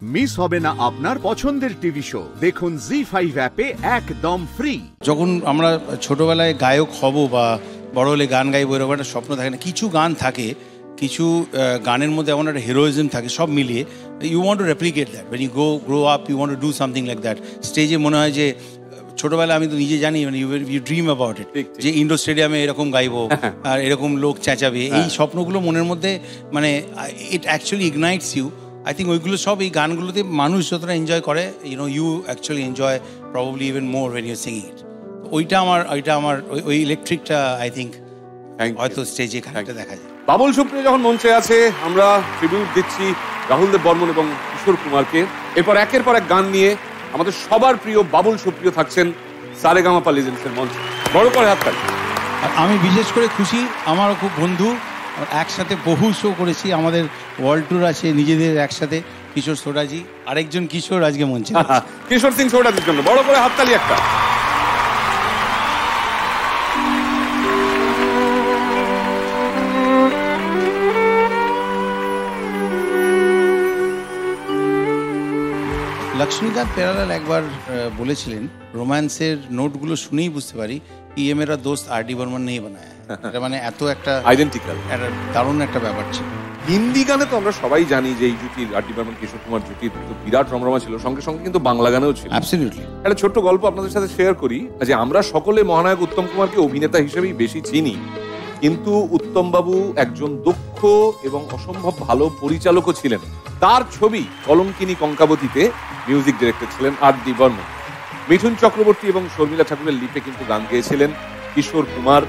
Miss হবে না আপনার পছন্দের টিভি শো, দেখুন জি5 অ্যাপে একদম ফ্রি। যখন আমরা ছোটবেলায় গায়ক হব বা বড় হলে গান গাইবো এরকম একটা স্বপ্ন থাকে না, কিছু গান থাকে, কিছু গানের মধ্যে এমন একটা হিরোইজম থাকে, সব মিলিয়ে you want to replicate that when you grow up, you want to do something like that. স্টেজে মনে হয় যে ছোটবেলায় আমি তো নিজে জানি, মানে ইউ ড্রিম অ্যাবাউট ইট, যে ইন্ডোর স্টেডিয়ামে এরকম গাইবো আর এরকম লোক চেঁচাবে, এই স্বপ্নগুলো মনের মধ্যে, মানে it actually ignites you. I think ওইগুলো সব, এই গানগুলোতে মানুষ যতটা এনজয় করে, you actually enjoy probably even more when you singing it. ওইটা আমার ওই ইলেকট্রিকটা আই থিঙ্ক হয়তো স্টেজে খানিকটা দেখা যায়। বাবুল সুপ্রিয় যখন মঞ্চে আছে, আমরা ট্রিবিউট দিচ্ছি রাহুল দেব বর্মন এবং কিশোর কুমারকে। এরপর একের পর এক গান নিয়ে আমাদের সবার প্রিয় বাবুল সুপ্রিয় থাকছেন সারেগামাপা লিজেন্ডসের মঞ্চে। বড় করে হাত তালি। আমি বিশেষ করে খুশি, আমারও খুব বন্ধু, একসাথে বহু শো করেছি, আমাদের ওয়ার্ল্ড ট্যুর আছে নিজেদের একসাথে। কিশোর সোডাজি, আরেকজন কিশোর আজকে মঞ্চে, কিশোর সিং সোডাজির জন্য বড় করে হাততালি একটা। লক্ষ্মীকান্ত প্যারালাল একবার বলেছিলেন, রোম্যান্সের নোটগুলো শুনেই বুঝতে পারি ये मेरा दोस्त आर डी बर्मन नहीं बनाया है। এটা মানে এত একটা আইডেন্টিক্যাল, একটা দারুণ একটা ব্যাপার ছিল। হিন্দি গানে তো আমরা সবাই জানি যে এই জুটির, আর ডি বর্মন কিশোর কুমার জুটির বিরাট রমরমা ছিল, সঙ্গে সঙ্গে কিন্তু বাংলা গানেও ছিল। অ্যাবসলিউটলি। একটা ছোট্ট গল্প আপনাদের সাথে শেয়ার করি, যে আমরা সকলে মহানায়ক উত্তম কুমারকে অভিনেতা হিসেবেই বেশি চিনি, কিন্তু উত্তম বাবু একজন দক্ষ এবং অসম্ভব ভালো পরিচালকও ছিলেন। তার ছবি কলঙ্কিনী কঙ্কাবতীতে মিউজিক ডিরেক্টর ছিলেন আর ডি বর্মন। মিঠুন চক্রবর্তী এবং শর্মিলা ঠাকুরের লিপে কিন্তু গান গেয়েছিলেন কিশোর কুমার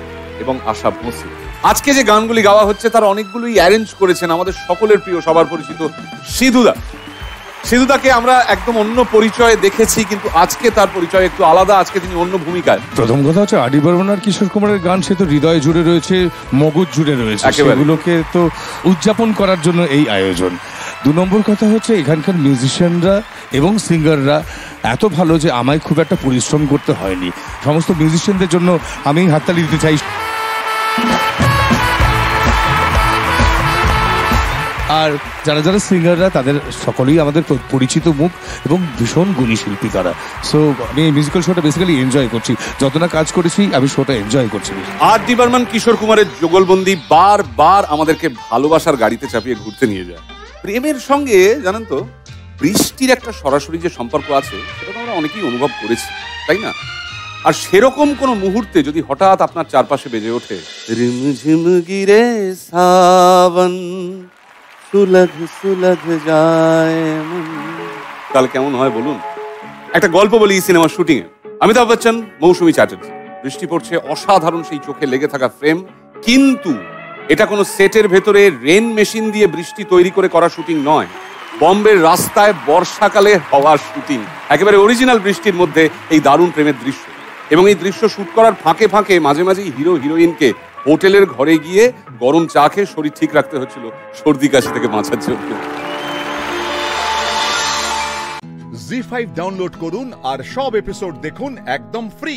এবং আশা ভোঁসলে। আজকে যে গানগুলি গাওয়া হচ্ছে তার অনেকগুলোই অ্যারেঞ্জ করেছেন আমাদের সকলের প্রিয়, সবার পরিচিত সিধুদা। সিধুদাকে আমরা একদম অন্য পরিচয়ে দেখেছি, কিন্তু আজকে তার পরিচয় একটু আলাদা, আজকে তিনি অন্য ভূমিকায়। প্রথম কথা হচ্ছে আর ডি বর্মন আর কিশোর কুমারের গান সে তো হৃদয় জুড়ে রয়েছে, মগজ জুড়ে রয়েছে, সেগুলোকে তো উদযাপন করার জন্য এই আয়োজন। দু নম্বর কথা হচ্ছে এখানকার মিউজিশিয়ানরা এবং সিঙ্গাররা এত ভালো যে আমায় খুব একটা পরিশ্রম করতে হয়নি। সমস্ত মিউজিশিয়ানদের জন্য আমি হাততালি দিতে চাই। আর যারা যারা সিঙ্গাররা, তাদের সকলেই আমাদের পরিচিত মুখ এবং ভীষণ গুণী শিল্পী তারা। সো আমি এই মিউজিক্যাল শোটা বেসিক্যালি এনজয় করছি, যতটা কাজ করেছি আমি শোটা এনজয় করছি। আর ডি বর্মন কিশোর কুমারের যুগলবন্দি বারবার আমাদেরকে ভালোবাসার গাড়িতে চাপিয়ে ঘুরতে নিয়ে যায়। প্রেমের সঙ্গে জানেন তো বৃষ্টির একটা সরাসরি যে সম্পর্ক আছে, সেটা তো আমরা অনেকেই অনুভব করেছি, তাই না? আর সেরকম কোন মুহূর্তে যদি হঠাৎ আপনার চারপাশে বেজে ওঠে রিমঝিম গিরে সাবন সুলগ সুলগ যায় মন, তাহলে কেমন হয় বলুন? একটা গল্প বলি এই সিনেমার শুটিং এ। অমিতাভ বচ্চন, মৌসুমী চ্যাটার্জি, বৃষ্টি পড়ছে, অসাধারণ সেই চোখে লেগে থাকা ফ্রেম, কিন্তু এটা কোনো সেটের ভেতরে রেন মেশিন দিয়ে বৃষ্টি তৈরি করে করা শুটিং নয়, বম্বের রাস্তায় বর্ষাকালে হওয়া শুটিং, একেবারে অরিজিনাল বৃষ্টির মধ্যে এই দারুণ প্রেমের দৃশ্য। এবং এই দৃশ্য শুট করার ফাঁকে ফাঁকে মাঝে মাঝেই হিরো হিরোইনকে হোটেলের ঘরে গিয়ে গরম চা খেয়ে শরীর ঠিক রাখতে হচ্ছিল সর্দি কাশি থেকে বাঁচার জন্য। জি5 ডাউনলোড করুন আর সব এপিসোড দেখুন একদম ফ্রি।